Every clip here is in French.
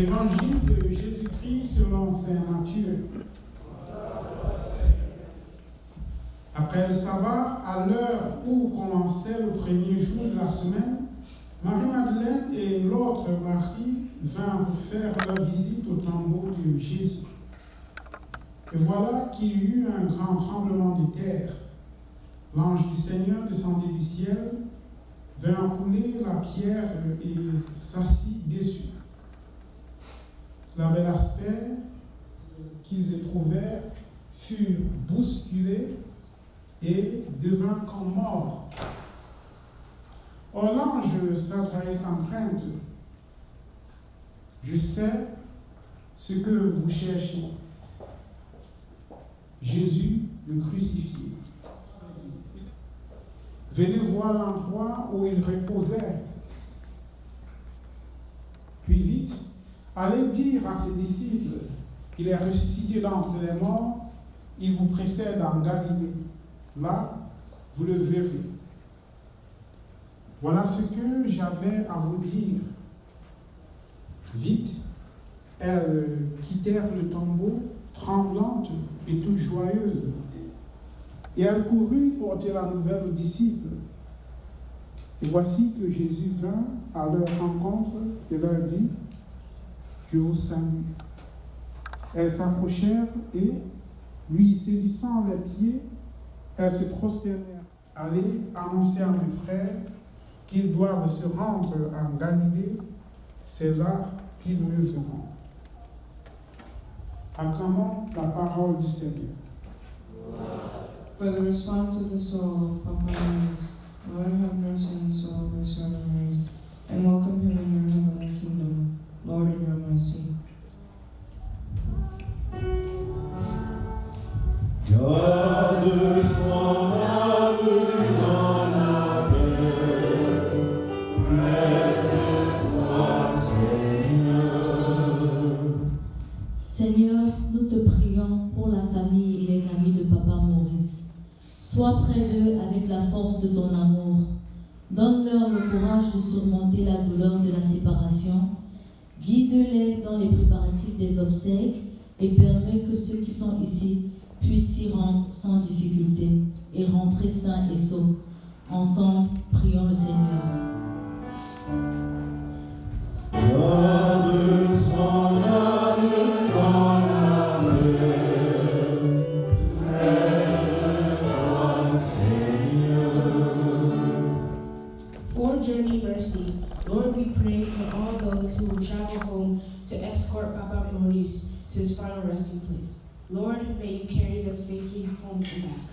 Évangile de Jésus-Christ selon saint Matthieu. Après le sabbat, à l'heure où commençait le premier jour de la semaine, Marie-Madeleine et l'autre Marie vinrent faire leur visite au tombeau de Jésus. Et voilà qu'il y eut un grand tremblement de terre. L'ange du Seigneur descendit du ciel, vint rouler la pierre et s'assit dessus. Il avait l'aspect qu'ils éprouvèrent, furent bousculés et devinrent comme morts. Or l'ange s'adresse en crainte. Je sais ce que vous cherchez. Jésus, le crucifié. Venez voir l'endroit où il reposait. Puis vite, allez dire à ses disciples qu'il est ressuscité d'entre les morts, il vous précède en Galilée. Là, vous le verrez. Voilà ce que j'avais à vous dire. Vite, elles quittèrent le tombeau, tremblantes et toutes joyeuses. Et elles coururent porter la nouvelle aux disciples. Et voici que Jésus vint à leur rencontre et leur dit, je vous salue. Elles s'approchèrent et, lui saisissant les pieds, elles se prosternèrent. Allez, annoncer à mes frères qu'ils doivent se rendre en Galilée, c'est là qu'ils me verront. Acclamons la parole du Seigneur. For the response of the soul of Papa Maurice, Lord have mercy on the soul of your servant Maurice, and welcome him in your heavenly kingdom, Lord, in your mercy. Garde son âme dans la paix, près de toi, Seigneur. Seigneur, nous te prions pour la famille et les amis de Papa Maurice. Sois près d'eux avec la force de ton amour. Donne-leur le courage de surmonter la douleur de la séparation. Guide-les dans les préparatifs des obsèques et permets que ceux qui sont ici puissent s'y rendre sans difficulté et rentrer sains et saufs. Ensemble, prions le Seigneur. Garde son âme dans la paix, près de toi, Seigneur. For journey mercies, Lord, we pray for all those who will travel home to escort Papa Maurice to his final resting place. Lord, may you carry them safely home and back.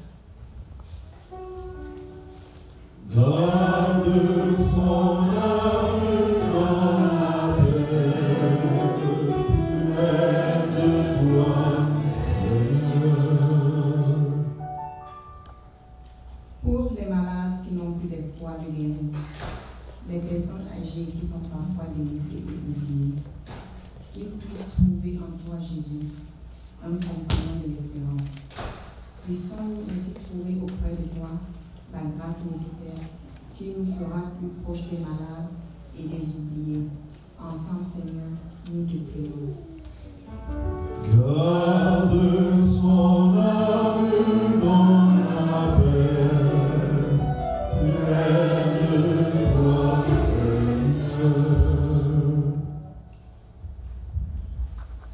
Garde son âme dans la paix, près de toi, Seigneur. Pour les malades qui n'ont plus d'espoir de guérir, les personnes âgées qui sont parfois délaissées et oubliées, qu'ils puissent trouver en toi, Jésus, un compagnon de l'espérance. Puissons-nous aussi trouver auprès de toi la grâce nécessaire qui nous fera plus proches des malades et des oubliés. Ensemble, Seigneur, nous te prions. Garde son âme dans la paix, près de toi, Seigneur.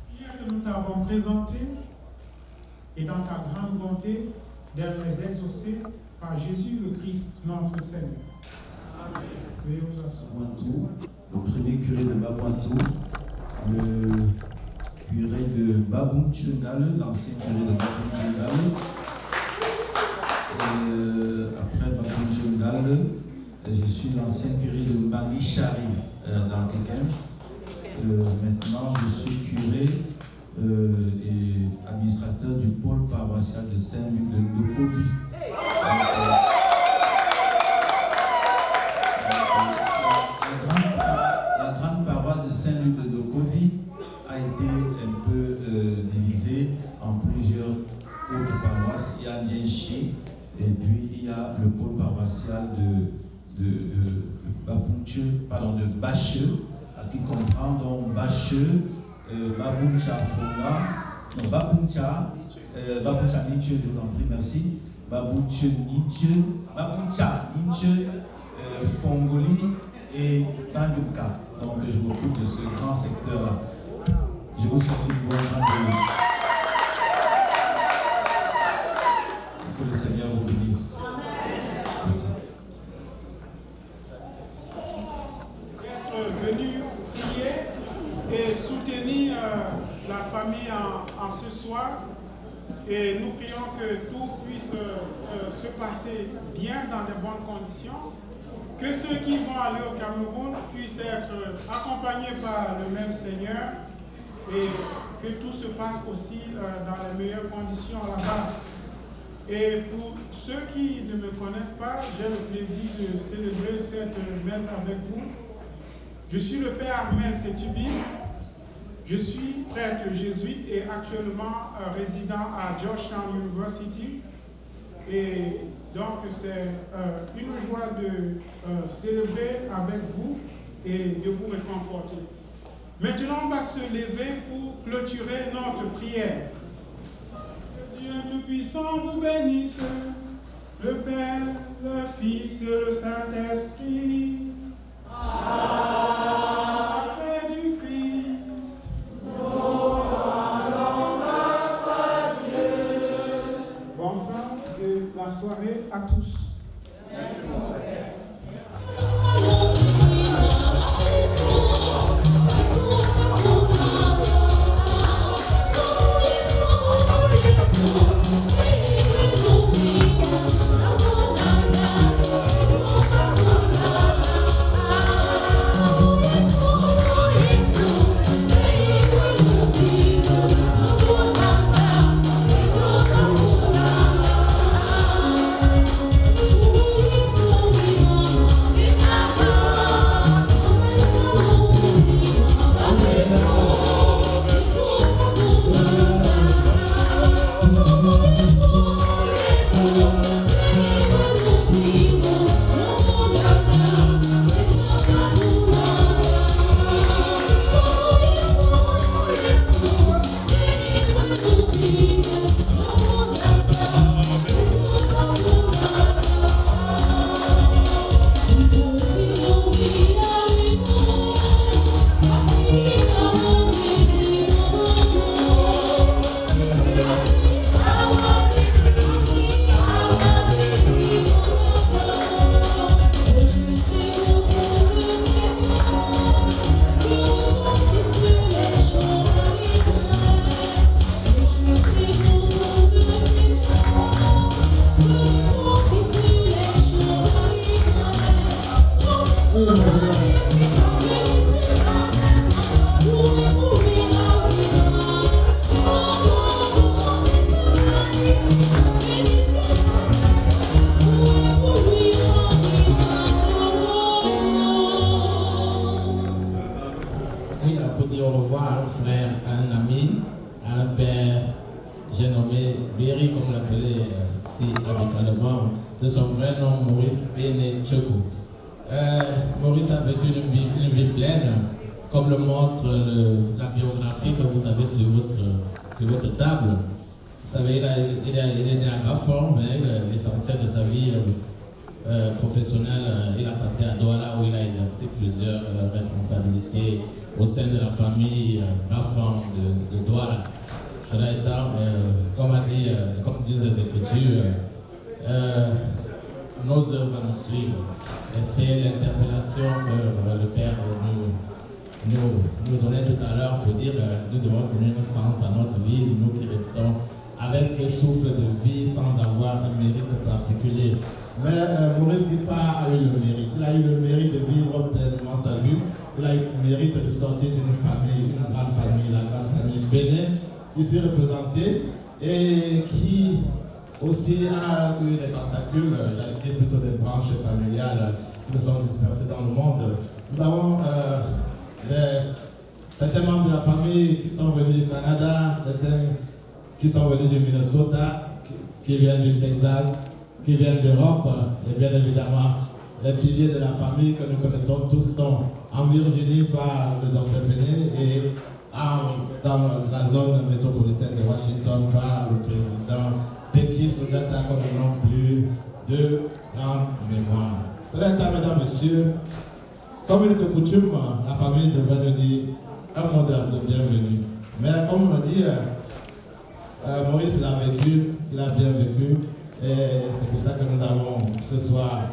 Prière que nous t'avons présentée et dans ta grande volonté de les exaucer par Jésus le Christ, notre Seigneur. Veuillez vous asseoir. Babouantou, le premier curé de Babouantou, le curé de Babounchunal, l'ancien curé de Babounchunal. Après Babounchunal, je suis l'ancien curé de Manichari dans Tekem. Maintenant, je suis curé et administrateur du pôle paroissial de Saint-Luc de Ndokovi. La grande paroisse de Saint-Luc de Ndokovi a été un peu divisée en plusieurs autres paroisses. Il y a Ndienchi et puis il y a le pôle paroissial de Bacheux, qui comprend donc Bacheux, Babouncha Fonga, non Babouncha Nietzsche, je vous en prie, merci. Babouncha Nietzsche, Fongoli et Banduka. Donc je m'occupe de ce grand secteur-là. Je vous souhaite une bonne année. Et que le Seigneur vous bénisse. Merci. Être venu prier et soutenir la famille en ce soir. Et nous prions que tout puisse se passer bien dans de bonnes conditions. Que ceux qui vont aller au Cameroun puissent être accompagnés par le même Seigneur et que tout se passe aussi dans les meilleures conditions là-bas. Et pour ceux qui ne me connaissent pas, j'ai le plaisir de célébrer cette messe avec vous. Je suis le Père Armel Setubi. Je suis prêtre jésuite et actuellement résident à Georgetown University. Et donc c'est une joie de célébrer avec vous et de vous réconforter. Maintenant, on va se lever pour clôturer notre prière. Que Dieu Tout-Puissant vous bénisse, le Père, le Fils et le Saint-Esprit. La paix du Christ. Bonne fin de la soirée à tous. Amen. père, j'ai nommé Berry, comme on l'appelait si amicalement, de son vrai nom, Maurice Bene Tchoko. Maurice a vécu une vie pleine, comme le montre la biographie que vous avez sur votre table. Vous savez, il est né à Gafon, mais l'essentiel de sa vie professionnelle, il a passé à Douala où il a exercé plusieurs responsabilités au sein de la famille Gafon de Douala. Cela étant, comme disent les Écritures, nos œuvres nous suivent. Et c'est l'interpellation que le Père nous donnait tout à l'heure pour dire nous devons donner un sens à notre vie, nous qui restons avec ce souffle de vie sans avoir un mérite particulier. Mais Maurice Guipa a eu le mérite. Il a eu le mérite de vivre pleinement sa vie. Il a eu le mérite de sortir d'une famille, une grande famille, la grande famille Bénin, ici représentée, et qui aussi a eu des tentacules, j'allais dire plutôt des branches familiales qui se sont dispersées dans le monde. Nous avons certains membres de la famille qui sont venus du Canada, certains qui sont venus du Minnesota, qui viennent du Texas, qui viennent d'Europe, et bien évidemment, les piliers de la famille que nous connaissons tous sont en Virginie par le Dr. Penney et dans la zone métropolitaine de Washington par le président Peki Soudata, que nous n'avons plus de grande mémoire. Cela étant, mesdames, messieurs, comme il est de coutume, la famille devrait nous dire un mot de bienvenue. Mais comme on l'a dit, Maurice il a bien vécu, et c'est pour ça que nous avons ce soir,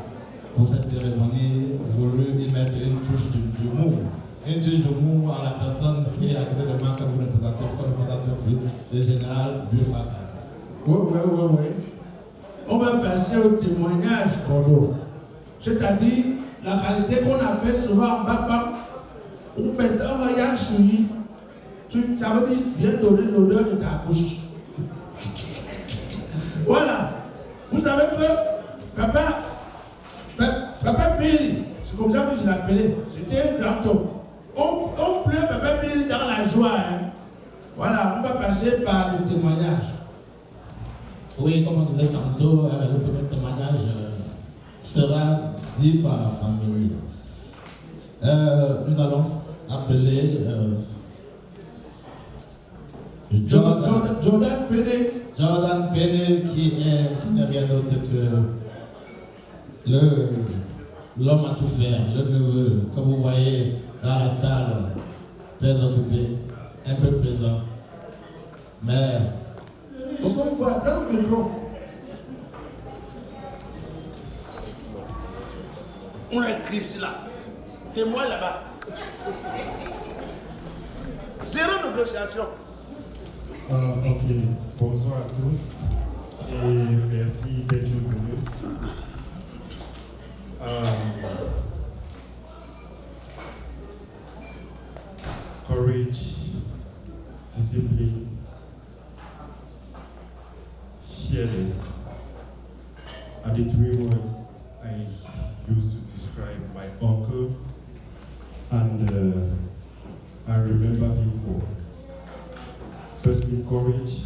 pour cette cérémonie, voulu y mettre une touche d'humour. Une touche d'humour à la personne qui est à côté de moi, que vous ne présentez plus, le général Bufaka. Oui. On va passer au témoignage, Kodo. C'est-à-dire la qualité qu'on appelle souvent Bapa, ou personne rien choui. Ça veut dire que tu viens donner l'odeur de ta bouche. Voilà. Vous savez que Papa Billy, c'est comme ça que je l'appelais, c'était un grand homme. On pleut Papa Billy dans la joie. Hein. Voilà, on va passer par le témoignage. Oui, comme on disait tantôt, le premier témoignage sera dit par la famille. Nous allons appeler Jordan Penney, qui n'est rien d'autre que l'homme à tout faire, le neveu que vous voyez dans la salle, très occupé, un peu présent. Mais on voit, prends le micro. On a écrit cela. Témoin là-bas. Zéro négociation. Ok, bonsoir à tous et merci d'être venus. Courage, discipline, fearless are the three words I used to describe my uncle, and I remember him for. Firstly, courage,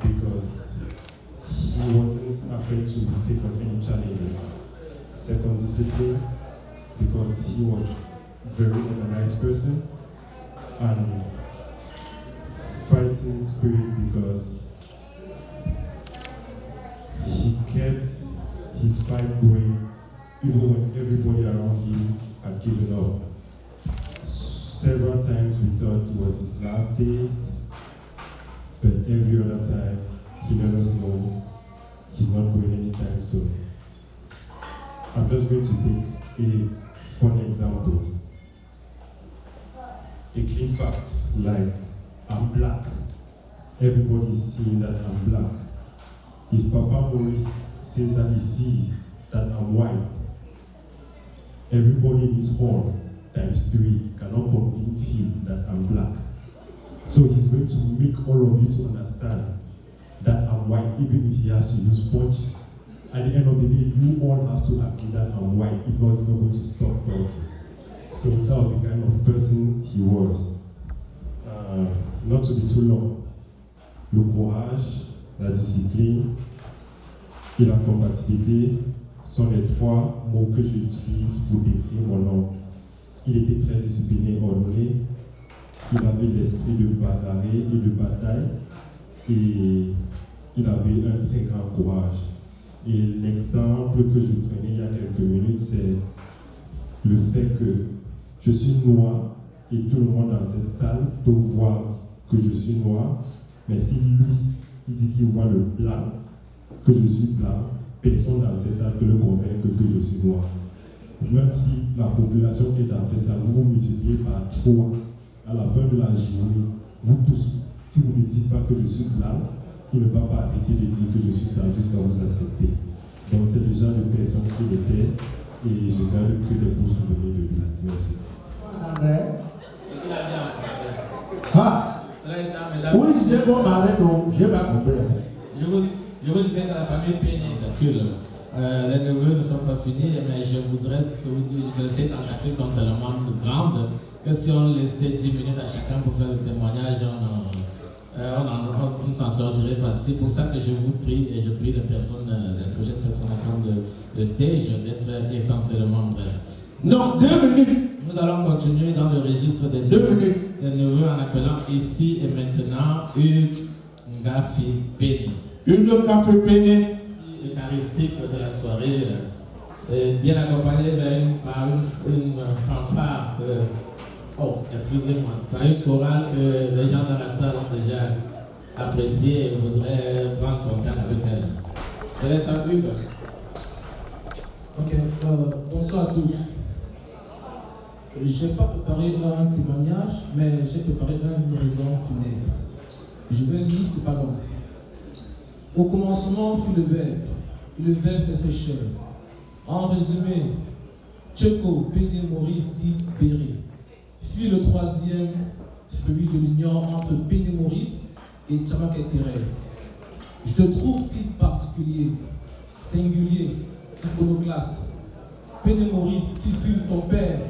because he wasn't afraid to take on any challenges. Second, discipline, because he was a very organized person. And fighting spirit, because he kept his fight going even when everybody around him had given up. Several times we thought it was his last days, but every other time he let us know he's not going anytime soon. I'm just going to take a fun example. A clean fact, like I'm black. Everybody's seeing that I'm black. If Papa Maurice says that he sees that I'm white, everybody in this hall ×3 cannot convince him that I'm black. So he's going to make all of you to understand that I'm white, even if he has to use punches. At the end of the day, you all have to agree that I'm white. If not, he's not going to stop talking. So that was the kind of person he was. Not to be too long, Le courage, la discipline et la combativité sont les 3 mots que j'utilise pour décrire mon oncle. Il était très discipliné, ordonné. Il avait l'esprit de bagarrer et de bataille. Et il avait un très grand courage. Et l'exemple que je prenais il y a quelques minutes, c'est le fait que je suis noir et tout le monde dans cette salle peut voir que je suis noir. Mais si lui, il dit qu'il voit le blanc, que je suis blanc, personne dans cette salle peut le convaincre que je suis noir. Même si la population est dans cette salle, vous multipliez par 3 à la fin de la journée, vous tous, si vous ne dites pas que je suis blanc, il ne va pas arrêter de dire que je suis blanc jusqu'à vous accepter. Donc c'est le genre de personne qu'il était et je garde que des beaux souvenirs de lui. Merci. Ce qu'il a dit en français. Oui, j'ai comparé, donc j'ai pas compris. Je vous disais que la famille Pénécule, les neveux ne sont pas finis, mais je voudrais vous dire que ces tentacules sont tellement grandes que si on laissait 10 minutes à chacun pour faire le témoignage, on s'en sortirait pas. C'est pour ça que je vous prie et je prie les prochaines personnes à prendre le stage d'être essentiellement bref. Non, 2 minutes. Nous allons continuer dans le registre des 2 minutes. Les neveux en appelant ici et maintenant Hugues Ngafi Péné. Hugues Ngafi Péné. Eucharistique de la soirée, bien accompagné par une fanfare par une chorale que les gens dans la salle ont déjà appréciée et voudraient prendre contact avec elle. C'est un Hugues. Ok, bonsoir à tous. Je n'ai pas préparé un témoignage, mais j'ai préparé une raison funèbre. Je vais le lire, c'est pas long. Au commencement fut le Verbe, et le Verbe s'est fait chair. En résumé, Tcheko Péné Maurice dit Béré fut le 3e fruit de l'union entre Péné Maurice et Tchamak et Thérèse. Je te trouve si particulier, singulier, iconoclaste. Péné Maurice, qui fut ton père,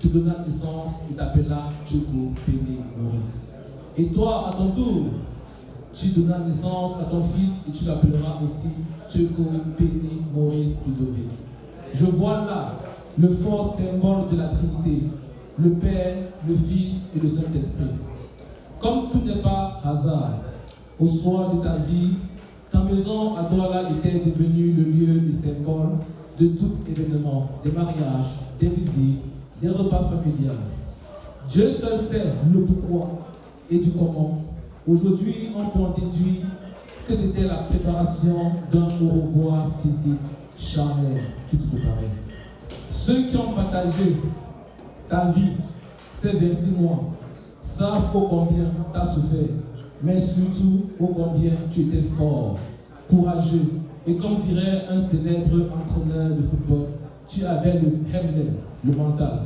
te donna naissance et t'appela Tcheko Péné Maurice. Et toi, à ton tour, tu donnas naissance à ton fils et tu l'appelleras aussi Tcheko Péné Maurice Ludovic. Je vois là le fort symbole de la Trinité, le Père, le Fils et le Saint-Esprit. Comme tout n'est pas hasard, au soir de ta vie, ta maison à Douala était devenue le lieu et symbole de tout événement, des mariages, des visites, des repas familiaux. Dieu seul sait le pourquoi et du comment. Aujourd'hui, on peut en déduire que c'était la préparation d'un au revoir physique charnel qui se préparait. Ceux qui ont partagé ta vie ces 26 mois savent ô combien tu as souffert, mais surtout ô combien tu étais fort, courageux, et comme dirait un célèbre entraîneur de football, tu avais le Hamlet, le mental.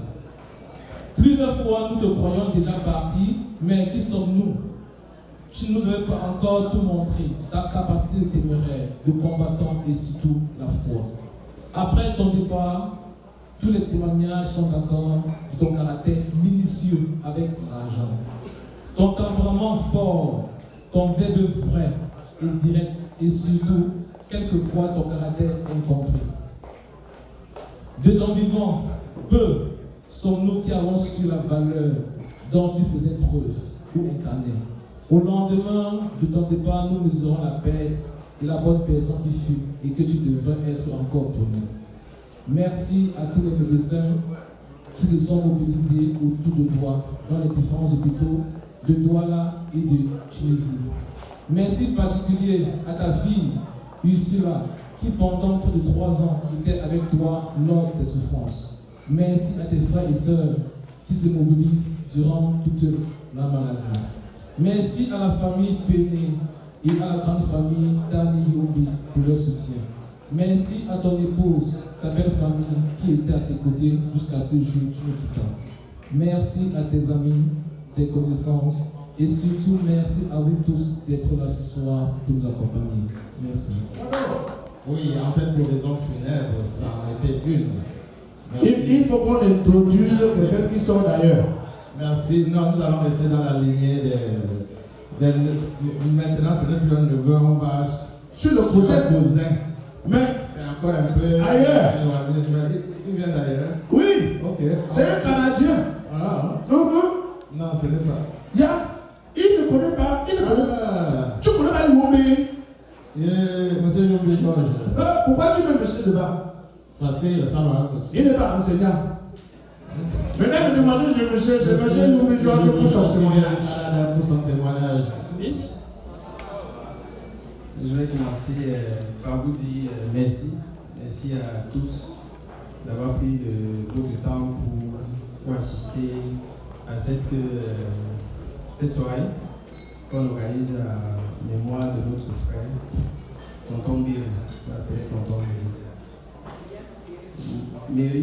Plusieurs fois, nous te croyons déjà parti, mais qui sommes-nous? Tu ne nous avais pas encore tout montré, ta capacité de téméraire, de combattant et surtout la foi. Après ton départ, tous les témoignages sont d'accord de ton caractère minutieux avec l'argent. Ton tempérament fort, ton verbe vrai et direct et surtout, quelquefois, ton caractère incompris. De ton vivant, peu sommes-nous qui avons su la valeur dont tu faisais preuve ou incarnais. Au lendemain de ton départ, nous mesurons la perte et la bonne personne qui fut et que tu devrais être encore pour nous. Merci à tous les médecins qui se sont mobilisés autour de toi dans les différents hôpitaux de Douala et de Tunisie. Merci particulier à ta fille, Ursula, qui pendant près de 3 ans était avec toi lors des souffrances. Merci à tes frères et sœurs qui se mobilisent durant toute la maladie. Merci à la famille Péné et à la grande famille Dani Yobi pour leur soutien. Merci à ton épouse, ta belle famille qui était à tes côtés jusqu'à ce jour où tu nous quittas. Merci à tes amis, tes connaissances et surtout merci à vous tous d'être là ce soir pour nous accompagner. Merci. Oui, en fait, pour raison funèbre, ça en était une. Il faut qu'on introduise quelqu'un qui sort d'ailleurs. Merci. Non, nous allons rester dans la lignée Maintenant, ce n'est plus un neveu, on va Sur le cousin. Mais c'est encore un peu ailleurs. Il vient d'ailleurs. Oui, Ok. c'est un Canadien. Ah. Non, ce n'est pas. Il ne connaît pas. Tu connais pas Yombe? Monsieur Yombe Georges. Pourquoi tu mets monsieur Seba? Parce qu'il ressemble à un monsieur. Il n'est pas enseignant. Maintenant, me demandez, c'est monsieur Yombe Georges pour son témoignage. Pour son témoignage. Je vais commencer par vous dire merci. Merci à tous d'avoir pris de votre temps pour assister à cette soirée qu'on organise à mémoire de notre frère, Tonton Mbiri. On l'appelait Tonton Mbiri.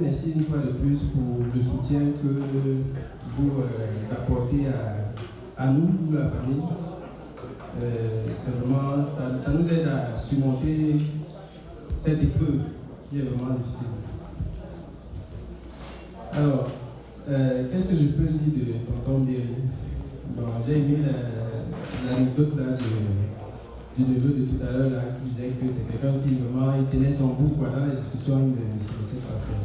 Merci une fois de plus pour le soutien que vous apportez à nous, la famille. C'est vraiment, ça nous aide à surmonter cette épreuve qui est vraiment difficile. Alors, qu'est-ce que je peux dire de Tonton Mbiri? Bon, j'ai aimé l'anecdote là du neveu de tout à l'heure qui disait que c'est quelqu'un qui vraiment il tenait son bout dans la discussion, il ne se laissait pas faire.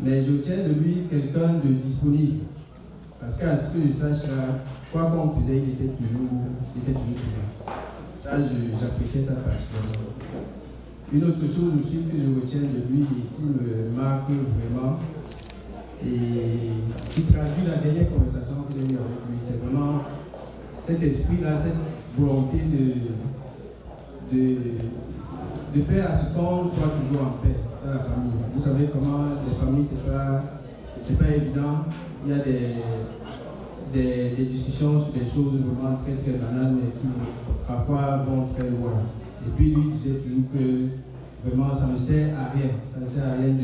Mais je retiens de lui quelqu'un de disponible. Parce qu'à ce que je sache là, quoi qu'on faisait, il était toujours présent. Ça, j'appréciais ça particulièrement. Une autre chose aussi que je retiens de lui et qui me marque vraiment, et qui traduit la dernière conversation que j'ai eue avec lui, c'est vraiment cet esprit-là, cette volonté de faire à ce qu'on soit toujours en paix dans la famille. Vous savez comment les familles, c'est pas évident. Il y a des discussions sur des choses vraiment très très banales, mais qui parfois vont très loin. Et puis lui disait toujours que vraiment ça ne sert à rien. Ça ne sert à rien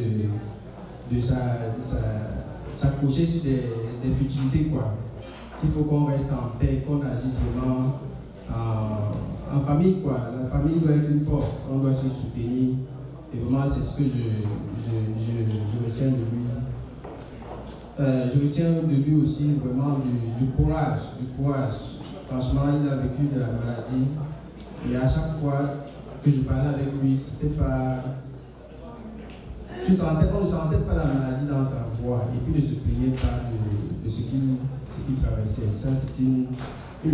de s'accrocher sur des futilités, quoi. Qu'il faut qu'on reste en paix, qu'on agisse vraiment en famille, quoi. La famille doit être une force, on doit se soutenir. Et vraiment, c'est ce que je retiens de lui. Je retiens de lui aussi vraiment du courage. Franchement, il a vécu de la maladie. Et à chaque fois que je parlais avec lui, c'était pas... on ne sentait pas la maladie dans sa voix. Et puis, il ne se plaignait pas de ce qu'il traversait. Ça, c'est une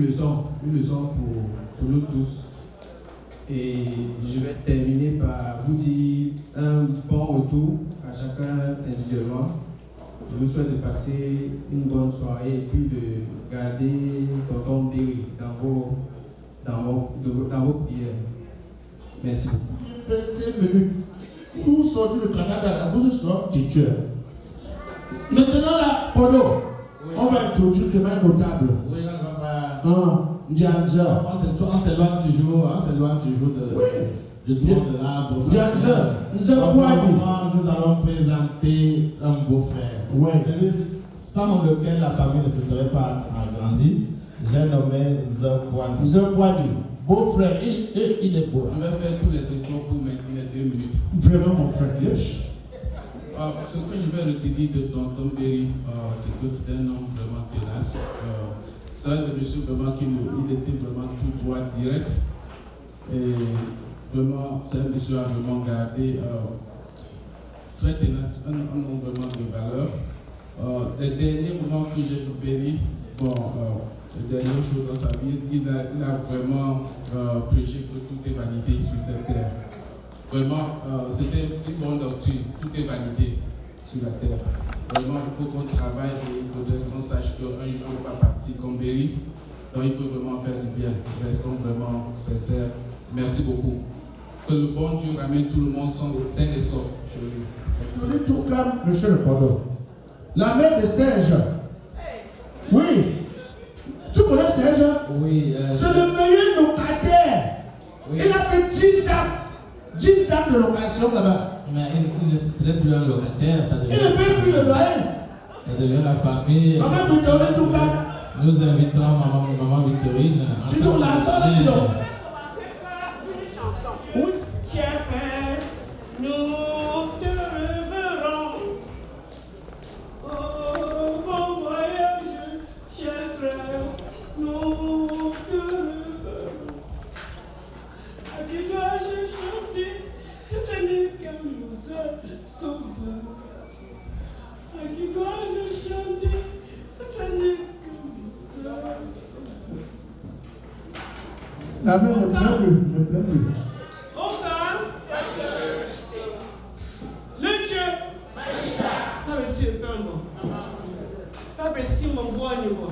leçon pour nous tous. Et je vais terminer par vous dire un bon retour à chacun individuellement. Je vous souhaite de passer une bonne soirée et puis de garder Tonton Mbiri dans vos prières. Merci beaucoup. 5 minutes. Nous sortons du Canada, la bouche sort du tueur. Maintenant, là, Polo, on va introduire quelqu'un notable. Oui, on va Ndianza. On s'éloigne toujours du tour de l'arbre. Ndianza, nous allons présenter un beau-frère. Oui. Sans lequel la famille ne se serait pas agrandie. J'ai nommé Zebouani. Zebouani, beau-frère, il est beau. On va faire tous les efforts pour maintenir 2 minutes. Vraiment, mon frère, yes. Ce que je vais retenir de Tonton Mbiri, c'est que c'est un homme vraiment tenace. C'est un monsieur vraiment il était vraiment tout droit, direct. Et vraiment, c'est un monsieur à vraiment garder très tenace, un homme vraiment de valeur. Les derniers moments que j'ai repéré, les dernières choses dans sa vie, il a vraiment prêché que tout est vanité sur cette terre. Vraiment, c'était une bonne doctrine, tout est vanité sur la terre. Vraiment, il faut qu'on travaille et il faudrait qu'on sache qu'un jour on va partir comme Mbiri. Donc il faut vraiment faire du bien. Restons vraiment sincères. Merci beaucoup. Que le bon Dieu ramène tout le monde sain et sauf chez lui. Merci. Je tout comme monsieur le Kodo. La mère de Serge. Oui. Tu connais Serge? Oui. C'est le meilleur locataire. Oui. Il a fait 10 ans de location là-bas. Mais ce n'est plus un locataire, ça devient. Il ne paye plus le loyer. Ça devient la famille. Maman Victorine, tout cas. Nous invitons maman Victorine. Tu trouves la salle là, oui. Cher Père, nous te révérons. Oh, bon voyage, cher frère. nous te reverrons. À qui dois-je chanter si ce n'est qu'un nous sauveur? À qui dois-je chanter si ce n'est qu'un nous sauveur? La main ne pleure plus, ne pleure plus. Le Dieu. Pas monsieur Pambo. Pas si mon bois ni bon.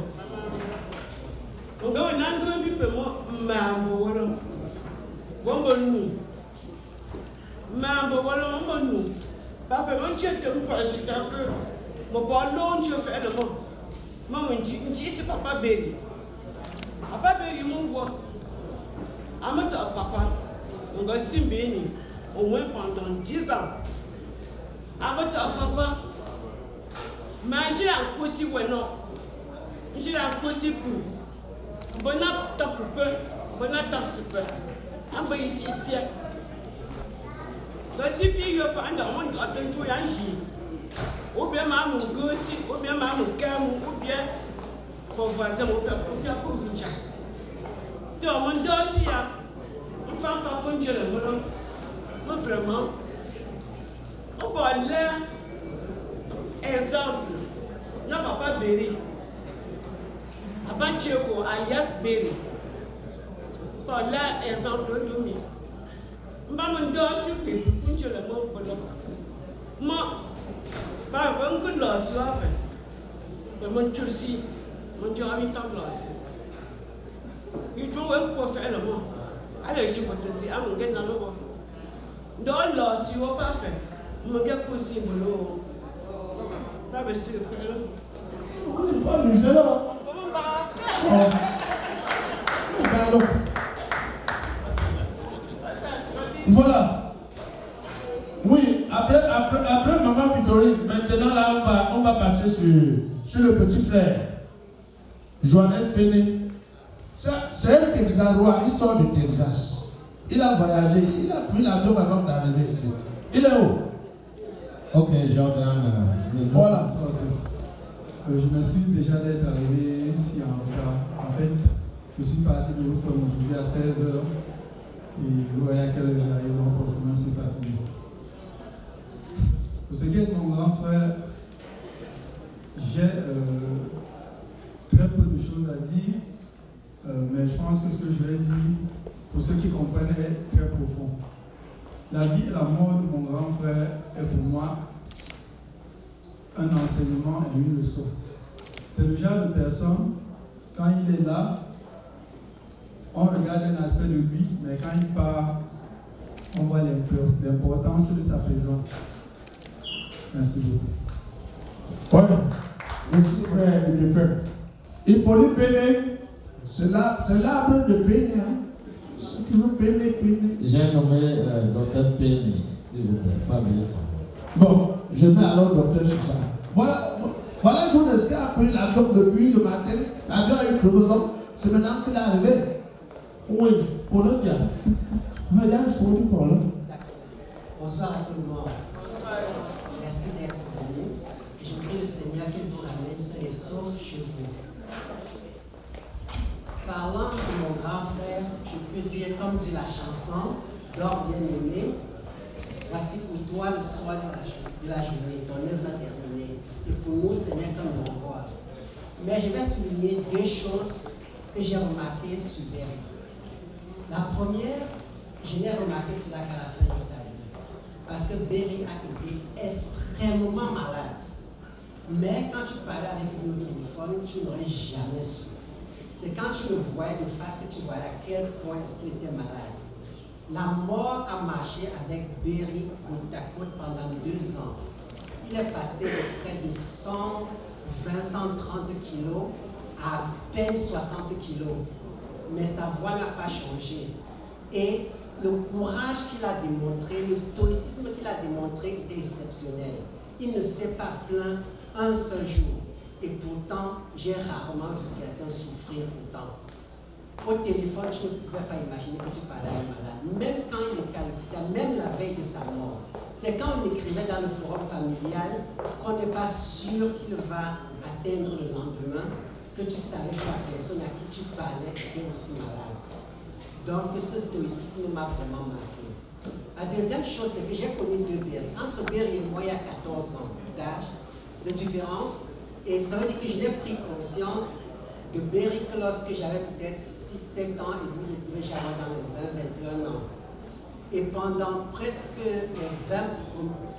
On va un angle du peu moi, mambo voilà. Bon nous. Mambo voilà mon nous. Papa mon Dieu te me passe que mon bon long Dieu fait le mot. Maman dit c'est papa Béri. Papa Béri mon bois. Amata papa. On va s'y bénir au moins pendant 10 ans. Amata papa. Manger un coussi ou non. J'ai un coussi pour. Bonap ta poupe. Bonap ta super. Un peu ici. Donc si puis il faut un monde à ton tout yangi. Ou bien maman gossi, ou bien maman camou, ou bien pour voisin, ou bien pour vous dire. Donc mon dossier. Enfin, pour Dieu le monde, moi vraiment, on peut aller, exemple, non papa Béri, papa Tcheko alias Béri, pour aller, exemple, de lui. Maman doit pour Dieu le monde, moi, par un coup de l'os, mais mon Tchousi, mon Dieu a mis tant de l'os. Il faut un peu faire le monde. Allez, je vais te dire, à mon gars dans le monde. Dans l'os, si on va faire, mon gars possible, pas de c'est le père. C'est pas du jeu là. Voilà. Oui, après maman Victorine, maintenant là, on va passer sur le petit frère. Johannes Péné. C'est un Texarois, il sort du Texas. Il a voyagé, il a pris l'avion avant d'arriver ici. Il est où? Ok, j'entends. Voilà. Je m'excuse déjà d'être arrivé ici en retard. En fait, je suis parti de Houston aujourd'hui à 16h. Et vous voyez à quelle heure j'arrive, donc forcément je suis fatigué. Pour ce qui est de mon grand frère, j'ai très peu de choses à dire. Mais je pense que ce que je vais dire, pour ceux qui comprennent, est très profond. La vie et la mort de mon grand frère est pour moi un enseignement et une leçon. C'est le genre de personne, quand il est là, on regarde un aspect de lui, mais quand il part, on voit l'importance de sa présence. Merci beaucoup. Ouais, merci frère de frère. Hippolyte Péné. C'est l'arbre de Péné. C'est toujours Péné. J'ai nommé docteur Péné, s'il vous plaît, Fabien Sambo. Bon, je mets alors docteur sur ça. Voilà Jonas qui a pris l'avion depuis le matin. L'avion a eu chronosome. C'est maintenant qu'il est arrivé. Oui, pour le bien. Regarde, je suis pour là. Bonsoir à tout le monde. Merci d'être venu. Je prie le Seigneur qu'il vous ramène sains et saufs chez vous. Parlant de mon grand frère, je peux dire, comme dit la chanson, dors bien aimé, voici pour toi le soir de la journée, ton œuvre a terminé. Et pour nous, ce n'est qu'un au revoir. Mais je vais souligner deux choses que j'ai remarquées sur Béri. La première, je n'ai remarqué cela qu'à la fin de sa vie. Parce que Béri a été extrêmement malade. Mais quand tu parlais avec lui au téléphone, tu n'aurais jamais su. C'est quand tu le voyais de face que tu voyais à quel point est-ce qu'il était malade. La mort a marché avec Béri côte à côte pendant 2 ans. Il est passé de près de 120, 130 kilos à peine 60 kilos. Mais sa voix n'a pas changé. Et le courage qu'il a démontré, le stoïcisme qu'il a démontré était exceptionnel. Il ne s'est pas plaint un seul jour. Et pourtant, j'ai rarement vu quelqu'un souffrir autant. Au téléphone, je ne pouvais pas imaginer que tu parlais à un malade. Même quand il est calme, même la veille de sa mort. C'est quand on écrivait dans le forum familial qu'on n'est pas sûr qu'il va atteindre le lendemain, que tu savais que la personne à qui tu parlais était aussi malade. Donc ce stoïcisme m'a vraiment marqué. La deuxième chose, c'est que j'ai connu deux Berry. Entre Berry et moi, il y a 14 ans d'âge de différence. Et ça veut dire que je n'ai pris conscience de Berry que lorsque j'avais peut-être 6-7 ans, et lui, il devait j'avais dans les 20-21 ans. Et pendant presque les 20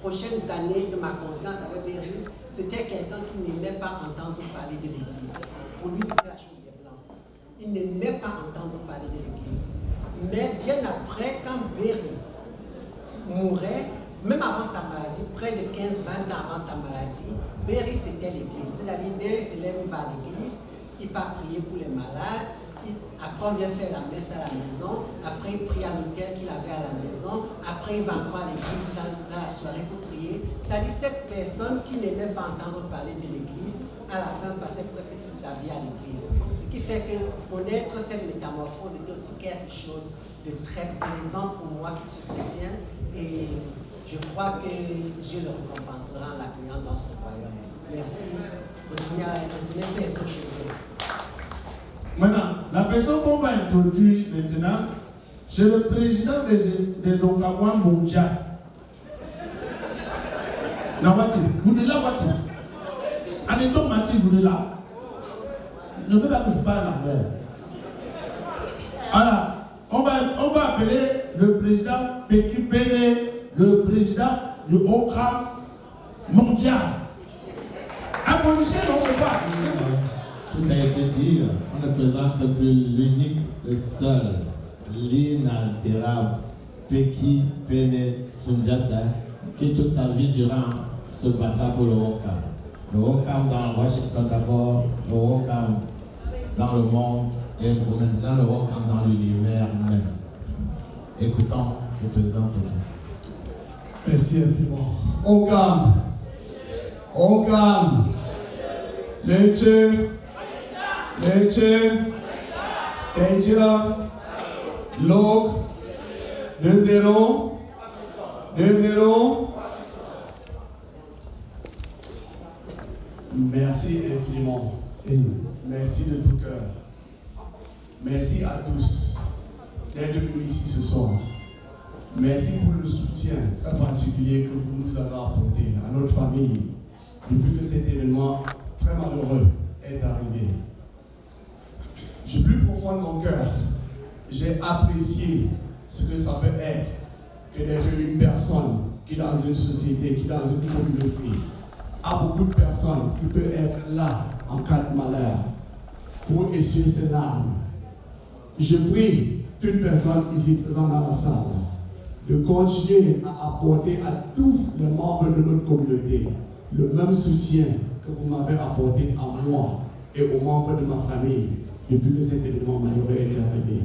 prochaines années de ma conscience avec Berry, c'était quelqu'un qui n'aimait pas entendre parler de l'Église. Pour lui, c'était la chose des Blancs. Il n'aimait pas entendre parler de l'Église. Mais bien après, quand Berry mourait, même avant sa maladie, près de 15-20 ans avant sa maladie, Berry c'était l'église. C'est-à-dire, Berry se lève, il va à l'église, il va prier pour les malades, après on vient faire la messe à la maison, après il prie à l'hôtel qu'il avait à la maison, après il va encore à l'église dans la soirée pour prier. C'est-à-dire, cette personne qui n'aimait pas entendre parler de l'église, à la fin passait presque toute sa vie à l'église. Ce qui fait que connaître cette métamorphose était aussi quelque chose de très plaisant pour moi qui suis chrétien. Et je crois que Dieu le récompensera en l'accueillant dans son royaume. Merci. Retournez ses cheveux. Maintenant, la personne qu'on va introduire maintenant, c'est le président des Okawan mondial. La voiture, vous êtes là, voiture. Anneton Mati, vous êtes là. Ne veux pas que je parle en l'air. Alors, on va appeler le président PQPN, le président du Okam mondial. Applaudissez, on se bat. Tout a été dit, on ne présente plus l'unique, le seul, l'inaltérable Peki Pene Sundiata, qui toute sa vie durant se battra pour le Okam. Le Okam dans Washington d'abord, le Okam dans le monde et maintenant le Okam dans l'univers même. Écoutons le président Peki. Merci infiniment. Okam, Okam, Leche, Kenjira, Log, 2-0, 2-0. Merci infiniment. Merci de tout cœur. Merci à tous d'être venus ici ce soir. Merci pour le soutien très particulier que vous nous avez apporté à notre famille depuis que cet événement très malheureux est arrivé. Du plus profond de mon cœur, j'ai apprécié ce que ça peut être que d'être une personne qui dans une société, qui dans une communauté, a beaucoup de personnes qui peuvent être là en cas de malheur pour essuyer ses larmes. Je prie toute personne ici présente dans la salle de continuer à apporter à tous les membres de notre communauté le même soutien que vous m'avez apporté à moi et aux membres de ma famille depuis que cet événement malheureux est arrivé.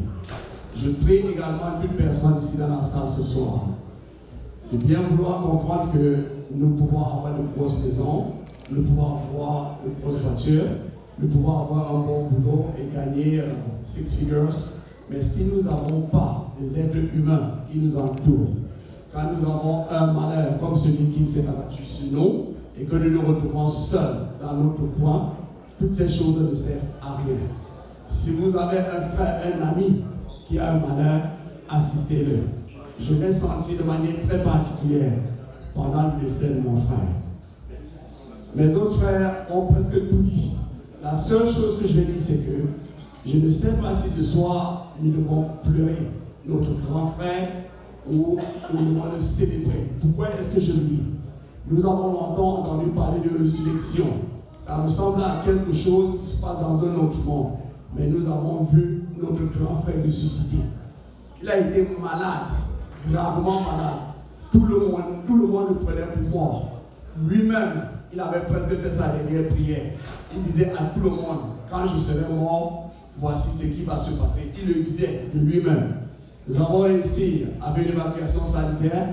Je prie également toute personne ici dans la salle ce soir de bien vouloir comprendre que nous pouvons avoir de grosses maisons, nous pouvons avoir de grosses voitures, nous pouvons avoir un bon boulot et gagner 6 figures, mais si nous n'avons pas des êtres humains qui nous entourent, quand nous avons un malheur comme celui qui s'est abattu sur nous et que nous nous retrouvons seuls dans notre coin, toutes ces choses ne servent à rien. Si vous avez un frère, un ami qui a un malheur, assistez-le. Je l'ai senti de manière très particulière pendant le décès de mon frère. Mes autres frères ont presque tout dit. La seule chose que je vais dire, c'est que je ne sais pas si ce soir nous devons pleurer notre grand frère ou nous devons le célébrer. Pourquoi est-ce que je le dis? Nous avons longtemps entendu parler de résurrection. Ça ressemble à quelque chose qui se passe dans un autre monde. Mais nous avons vu notre grand frère ressusciter. Il a été malade, gravement malade. Tout le monde le prenait pour mort. Lui-même, il avait presque fait sa dernière prière. Il disait à tout le monde, quand je serai mort, voici ce qui va se passer. Il le disait de lui-même. Nous avons réussi avec l'évacuation sanitaire.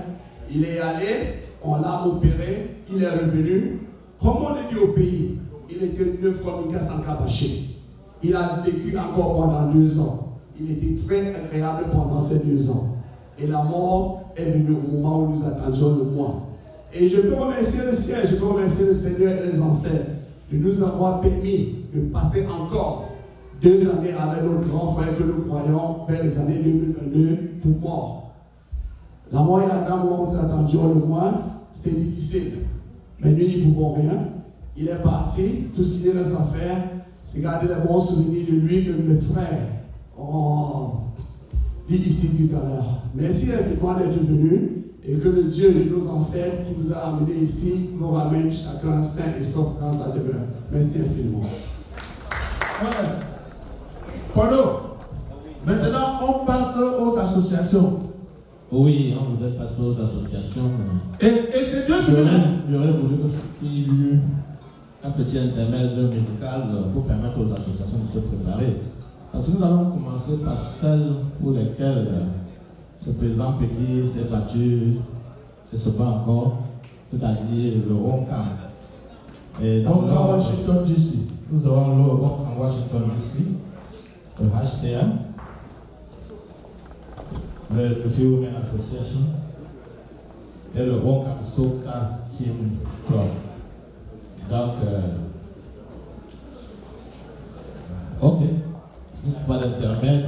Il est allé, on l'a opéré, il est revenu. Comme on le dit au pays, il était neuf comme une casse en cabaché. Il a vécu encore pendant 2 ans. Il était très agréable pendant ces 2 ans. Et la mort est venue au moment où nous attendions le mois. Et je peux remercier le ciel, je peux remercier le Seigneur et les ancêtres de nous avoir permis de passer encore 2 années avec notre grand frère que nous croyons vers les années 2022 pour mort. La mort est à un moment où nous attendions le moins, c'est difficile. Mais nous n'y pouvons rien. Il est parti. Tout ce qu'il nous reste à faire, c'est garder les bons souvenirs de lui que mes frères ont dit ici tout à l'heure. Merci infiniment d'être venu et que le Dieu de nos ancêtres qui nous a amenés ici nous ramène chacun sain et sauf dans sa demeure. Merci infiniment. Polo, maintenant on passe aux associations. Oui, on voudrait passer aux associations. Et c'est Dieu qui j'aurais voulu qu'il y ait eu un petit intermède médical pour permettre aux associations de se préparer. Parce que nous allons commencer par celles pour lesquelles le président Péki s'est battu et se bat encore, c'est-à-dire le Roncam. Et dans Washington DC. Nous aurons le Roncam Washington DC, le HCM, le Free Women Association et le Roncam Soca Team Club. Donc, ok. S'il n'y a pas d'intermède.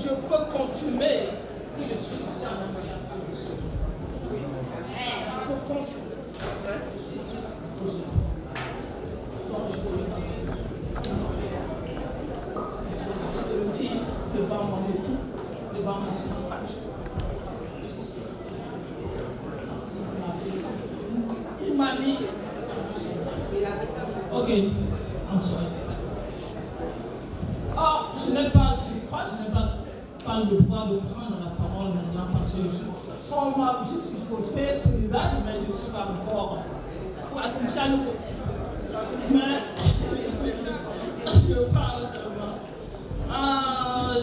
Je peux confirmer que je suis ici en Amérique. Je peux confirmer que je suis ici à cause de moi. Donc je peux le dire. Je le dis devant mon époux, devant ma famille. Je suis ici. Il m'a dit. Ok, I'm sorry. Oh, je n'ai pas le droit de prendre la parole maintenant parce que je suis voté président, mais je ne suis pas encore. Mais je parle seulement.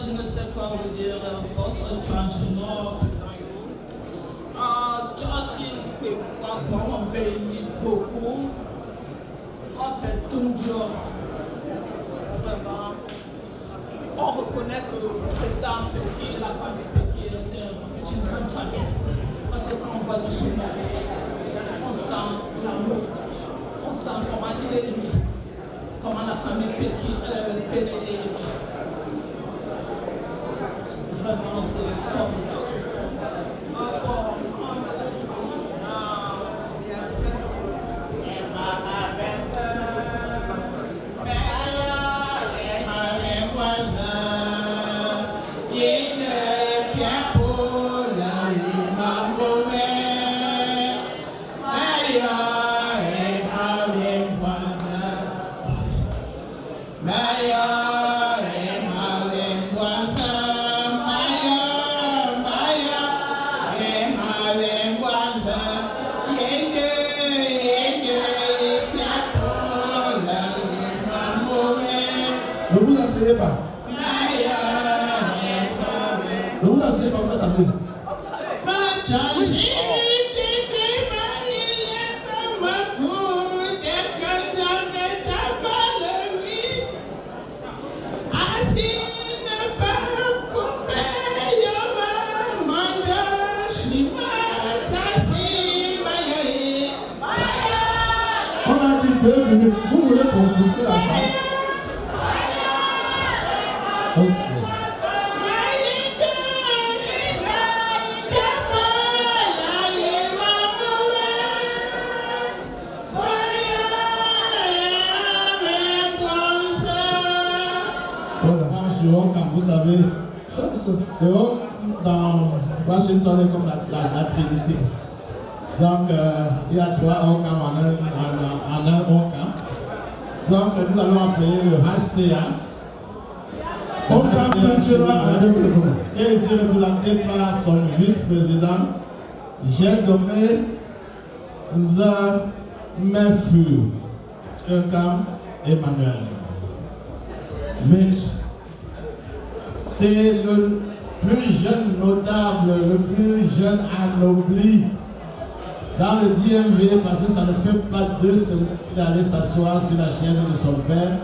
Je ne sais pas vous dire, poste transnational. Tu as su dans mon pays beaucoup. En fait, tout le job. Vraiment. On reconnaît que le président Péki et la famille Péki est une grande famille. Parce que quand on voit tout ce monde, on sent l'amour, on sent comment il est aimé, comment la famille Péki est aimée. Vraiment, c'est formidable. Ne vous asseyez pas. vous asseyez, pas vous attendez. On a dit 2 minutes. Vous voulez confisquer la salle? Ok. Comme vous savez, dans Washington est comme la Trinité. Donc, il y a 3 Ocam en un Ocam. Donc, nous allons appeler le HCA. Qui est ici représenté par son vice-président. J'ai nommé Mefu Ocam Emmanuel. Mitch. C'est le plus jeune notable, le plus jeune anobli dans le DMV parce que ça ne fait pas 2 semaines qu'il allait s'asseoir sur la chaise de son père,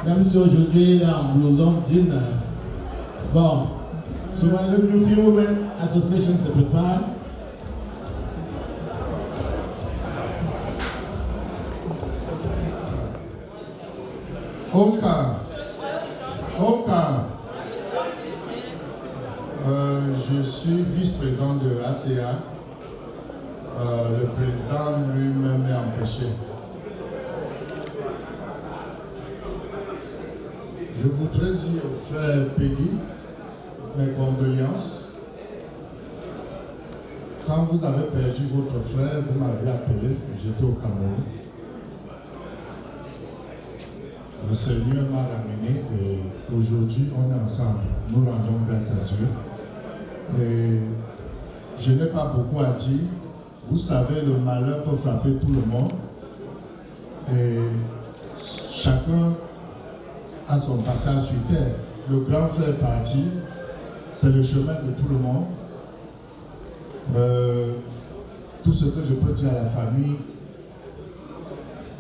même si aujourd'hui il est en blouson jean. Bon, souvent le New Women Association se prépare. Je suis vice-président de ACA. Le président lui-même est empêché. Je voudrais dire au frère Peggy mes condoléances. Quand vous avez perdu votre frère, vous m'avez appelé, j'étais au Cameroun. Le Seigneur m'a ramené et aujourd'hui on est ensemble. Nous rendons grâce à Dieu. Et je n'ai pas beaucoup à dire. Vous savez, le malheur peut frapper tout le monde. Et chacun a son passage sur terre. Le grand frère est parti. C'est le chemin de tout le monde. Tout ce que je peux dire à la famille,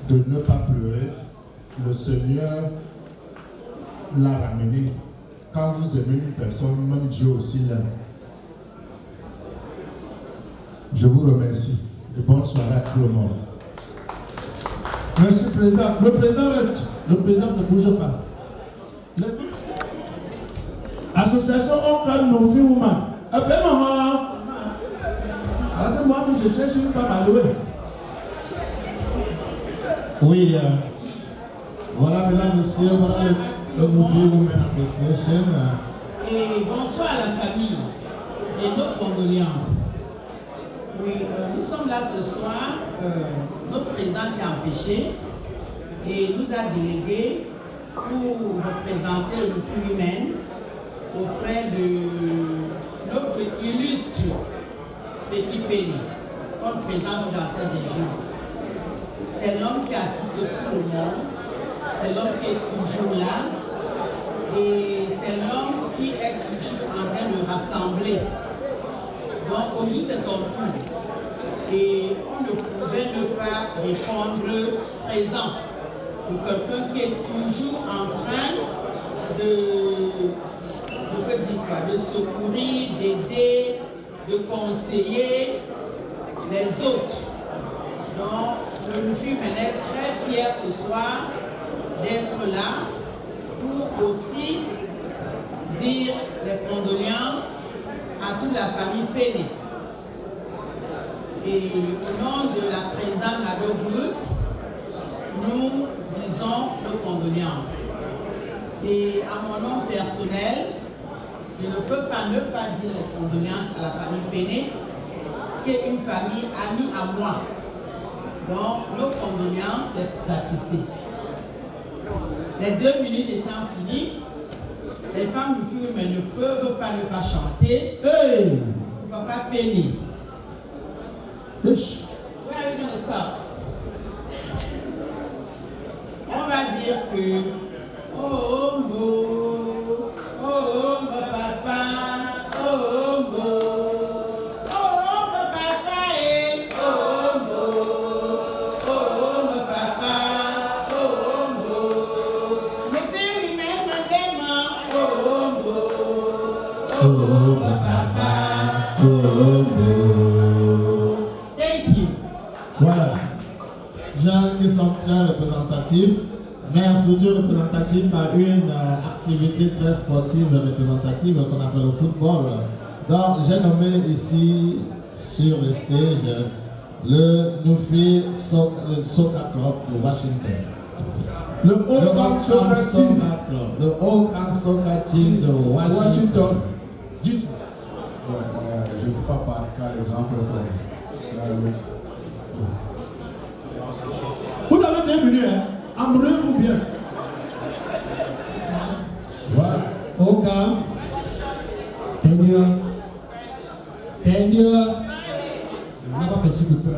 de ne pas pleurer. Le Seigneur l'a ramené. Quand vous aimez une personne, même Dieu aussi l'aime. Je vous remercie et bonne soirée à tout le monde. Merci, Président. Le Président reste. Le Président ne bouge pas. Association Ocam No Free Woman. Appelle-moi. Parce que moi, je cherche une femme à louer. Oui, voilà, mesdames, messieurs, voilà le No Free Women Association. Et bonsoir à la famille et nos condoléances. Oui, nous sommes là ce soir, notre président est empêché et nous a délégué pour représenter le Free Women auprès de notre illustre Peggy Penny, comme présente dans cette région. C'est l'homme qui assiste tout le monde, c'est l'homme qui est toujours là et c'est l'homme qui est toujours en train de rassembler. Donc aujourd'hui c'est son tour et on ne pouvait ne pas répondre présent pour quelqu'un qui est toujours en train de secourir, d'aider, de conseiller les autres. Donc le film est très fier ce soir d'être là pour aussi dire les condoléances à toute la famille Penny. Et au nom de la présidente Mado Brut, nous disons nos condoléances. Et à mon nom personnel, je ne peux pas ne pas dire les condoléances à la famille Penny, qui est une famille amie à moi. Donc, nos condoléances les plus attristées. Les 2 minutes étant finies, les femmes du film ne peuvent pas ne pas chanter. Hey! Papa Penny. Where are we going to start? On va dire que oh, oh, oh, oh, papa, oh, représentative, mais une structure représentative par une activité très sportive représentative qu'on appelle le football. Donc j'ai nommé ici sur le stage le Nuffield Soccer Club de Washington. Le Oakland Soccer Team. Le Oakland Soccer Team de Washington. Dites. Je ne peux pas parler car les grands frères sont. Vous avez bienvenue, hein? Embrouillez-vous bien. Voilà. Oakland. Tenure. Je n'ai pas pensé que peu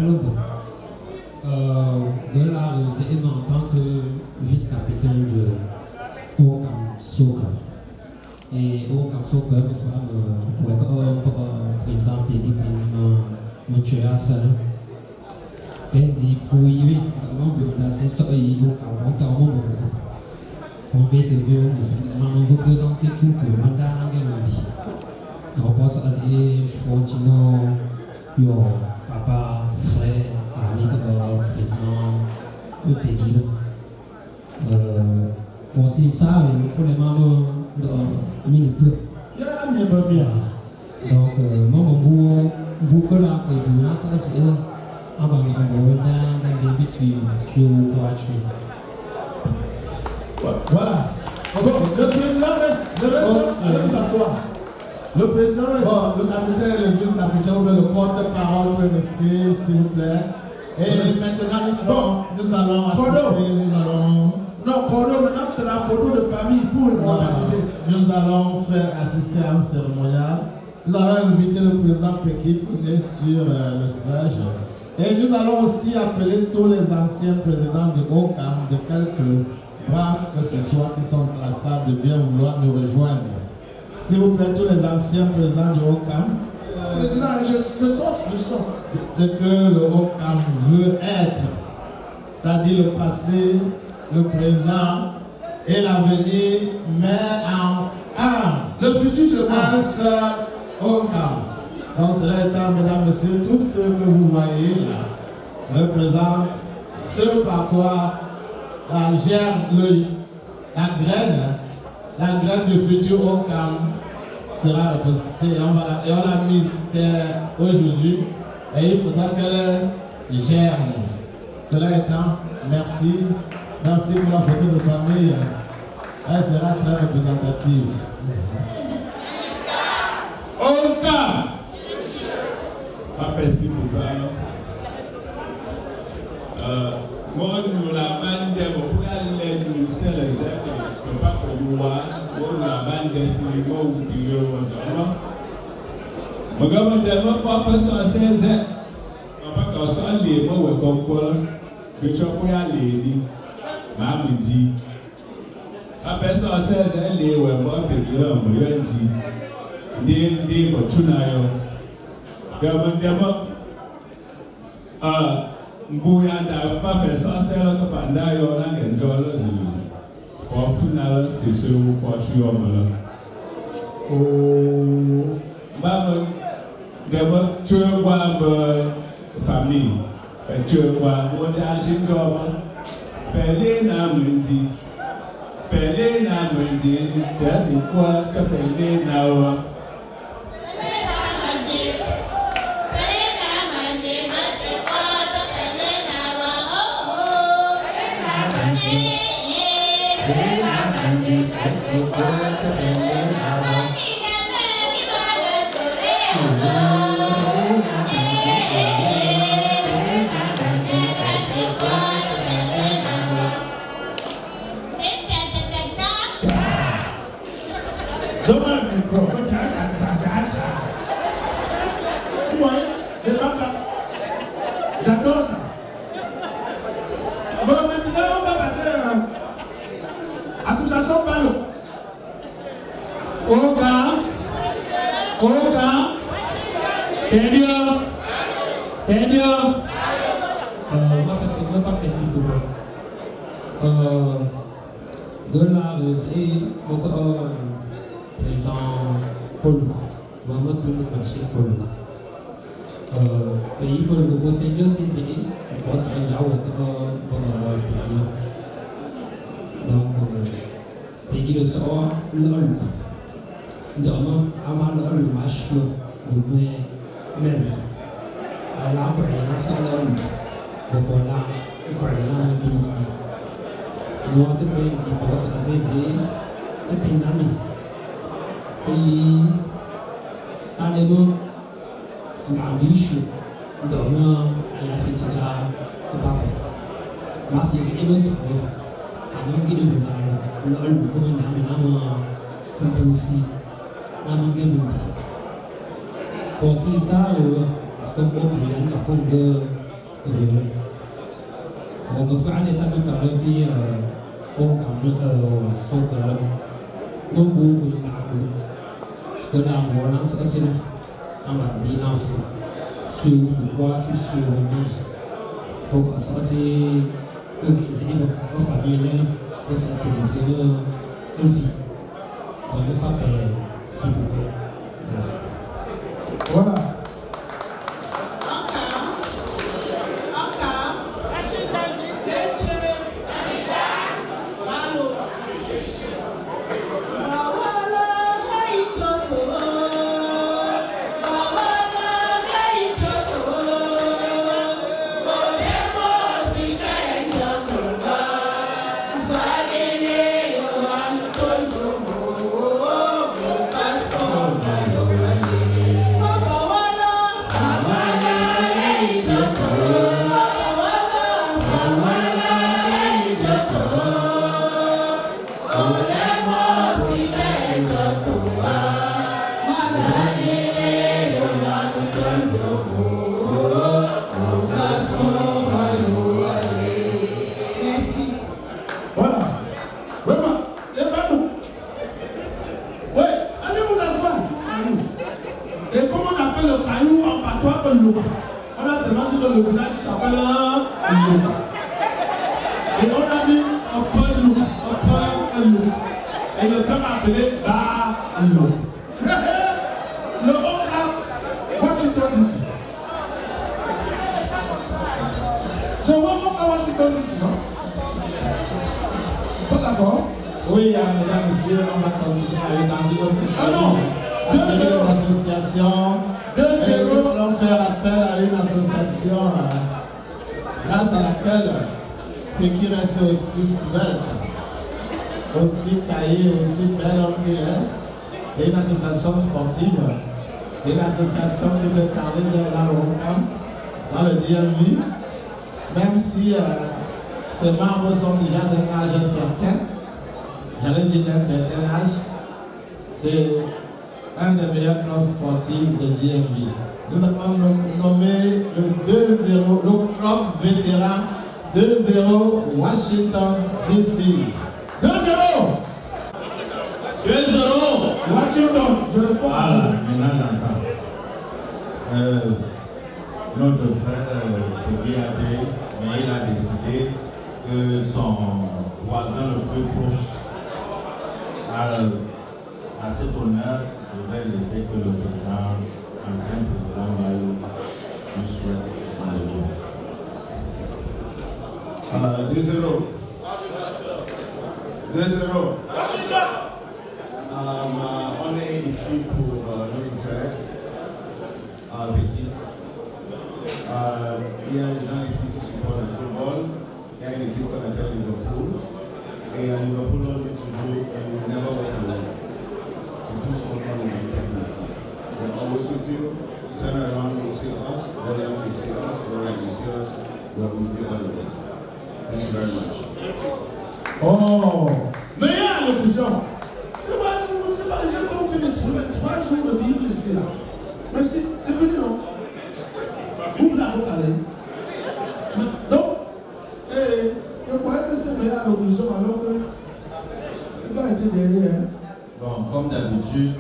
de là, j'ai aimé en tant que vice-capitaine de Oakland Soccer. Et Oakland Soccer, président Pédi Pénima, Montréal, Pédi pour y c'est ça, il y a on fait de vieux, on représente tout que mandat en Gambie. Quand on passe à des Frontino, yo, papa, frère, ami, président, le Péguil. Pour ça, pour les mamans, il peu. Donc, maman, beaucoup là, et là, ça c'est un bon dans les biscuits sur Watchmen. Voilà. Le président reste. Allez vous asseoir. Le président reste. Bon, le capitaine, le vice-capitaine, le porte-parole peut rester, s'il vous plaît. Et maintenant, nous allons assister, Non, Cordo, maintenant c'est la photo de famille pour organiser. Nous allons faire assister à un cérémonial. Nous allons inviter le président Péki pour venir sur le stage. Et nous allons aussi appeler tous les anciens présidents du Oakland de quelques branches que ce soit qui sont dans la salle de bien vouloir nous rejoindre. S'il vous plaît, tous les anciens présidents du Oakland. Président, je sens. Ce que le Oakland veut être, c'est-à-dire le passé, le présent et l'avenir, mais en un. Le futur sera un seul Oakland. Donc, cela étant, mesdames, messieurs, tout ce que vous voyez là représente ce par quoi la germe, la graine du futur Oakland sera représentée. Et on l'a mise terre aujourd'hui. Et il faudra qu'elle germe. Cela étant, merci. Merci pour la photo de famille. Elle sera très représentative. Oakland! Merci beaucoup. Moi, nous la bande de vous aller nous c'est les aides que pas pour vous voir. Nous la bande de cinéma ou du rondement. Moi, comme de moi, pas sur 16 ans. Papa, quand ça les mots ou comme quoi, le chocolat pour aller dit, maman dit. Après ça 16 ans, les ou moi de là, moi dit, des pour tunayo. Mbuyanda pas fait ça c'est là que pendant yo na ngendola zulu au final c'est ce quoi tu as là oh maman d'abord tu vois famille tu vois moi j'ai job pelé na menti c'est quoi que pelé na wa J'adore ça. Bon, maintenant, on va passer à l'association Balo. Oakland. Tenure. Pas précis pour moi. De là, c'est président Paul. Vraiment tout le marché Paul. Pays pour le potentiel, c'est on pense à un job pour Donc, Peggy le sort, l'ol. Demain, avant l'ol, le match, le même. Alors, après, il a ça l'ol. Donc, voilà, après, il a un peu ici. Moi, de pays, c'est pour ça que c'est Benjamin. Il a les mots, Gambiche, demain, il a fait Tcha, le papa. Mas il est bon, avant qu'il ne me parle, l'ol, comment Benjamin a un peu aussi, la mangue de lui. Pour ça, parce qu'on peut plus en Japon que on peut faire des sacs par le pied au son cœur. Non, beaucoup de l'argent. Que l'amour, là, c'est un bandit, un fou. Sur le football, tu sur le nage. Donc, ça, c'est une famille, là, ça, c'est une vie. Donc, le papa, s'il vous plaît. Merci. Voilà. On a seulement dit que le village s'appelle Louk. Et on a mis Upper Louk. Et le peuple a appelé Ba Louk. Le Oka, Washington DC. C'est vraiment à Washington DC, non? Pas d'accord? Oui, mesdames, messieurs, on va continuer avec dans une autre série. Ah non! Des associations. Nous allons faire appel à une association grâce à laquelle Peki reste aussi svelte, aussi taillée, aussi belle en prière. C'est une association sportive. C'est une association qui fait parler de la Rocam dans le DMV. Même si ses membres sont déjà d'un âge certain, j'allais dire d'un certain âge, c'est un des meilleurs clubs sportifs de DMV. Nous avons nommé le 2-0, le club vétéran 2-0 Washington DC. 2-0 Washington, je réponds. Voilà, maintenant j'entends. Notre frère Peggy Adé, mais il a décidé que son voisin le plus proche à cet honneur, je vais laisser que le président, ancien président Mayo, lui souhaite condoléances. 2-0. On est ici pour notre frère, Peggy. Il y a des gens ici qui supportent le football. Il y a une équipe qu'on appelle Liverpool. Et à Liverpool, on dit toujours, we never walk alone. C'est tout ce qu'on a de l'unité ici. We're always with you. Turn around, you see us. Go left, you see us. Go right, you see us. We're with you all the way. Thank you very much. Oh, meilleure allocution. C'est pas les gens qui ont fait les 3 jours de Bible ici là. Mais c'est fini, non? Ouvre la boca là. Non? Je croyais que c'était meilleure allocution alors que le gars était derrière. Bon, comme d'habitude,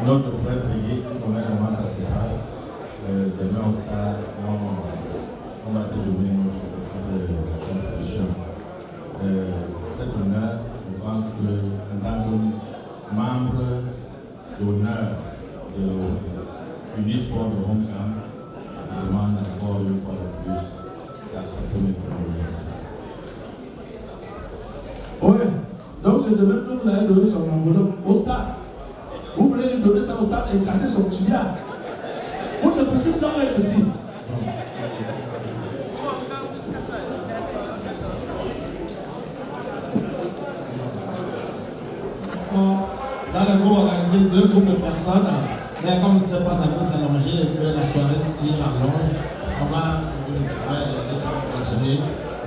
notre frère Peggy, tu connais comment ça se passe. Demain au stade, on va te donner notre petite contribution. Cet honneur, je pense que en tant que membre d'honneur de Unisport de Hong Kong, je te demande encore une fois de plus Acceptez mes condoléances. Oui, donc c'est demain que vous allez donner son enveloppe au stade. Vous voulez lui donner ça au stade et casser son tibia. Votre petit plan est petit. Dans le groupe organisé, 2 groupes de personnes, mais comme c'est pas ça peut s'allonger et que la soirée tire à longe, on va continuer.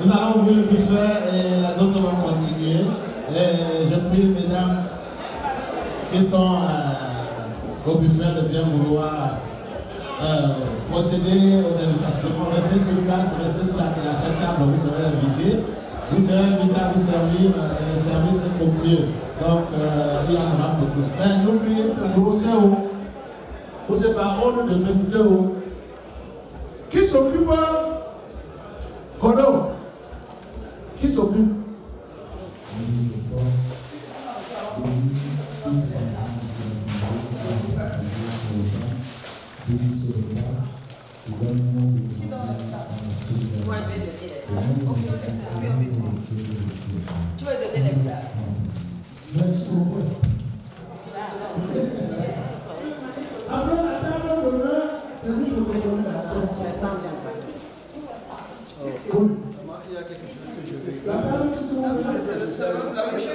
Nous allons ouvrir le buffet et les autres vont continuer. Et je prie, mesdames, qui sont au buffet de bien vouloir procéder aux invitations. Restez sur place, restez sur la table, vous serez invités. Vous serez invités à vous servir, le service est complet. Donc, il y en aura pour tous. Mais n'oubliez pas, vous êtes par ordre de médecin. Qui s'occupe? Kodo. Qui s'occupe? Tu vas donner les plats. Après la table d'honneur, c'est lui qui vous donne la table. Ça sent bien. C'est la même chose.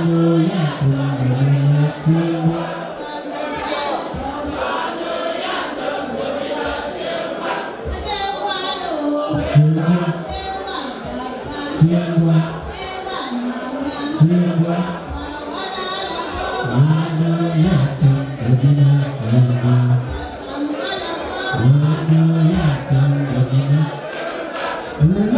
Hallelujah. Oh,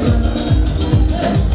Thank you.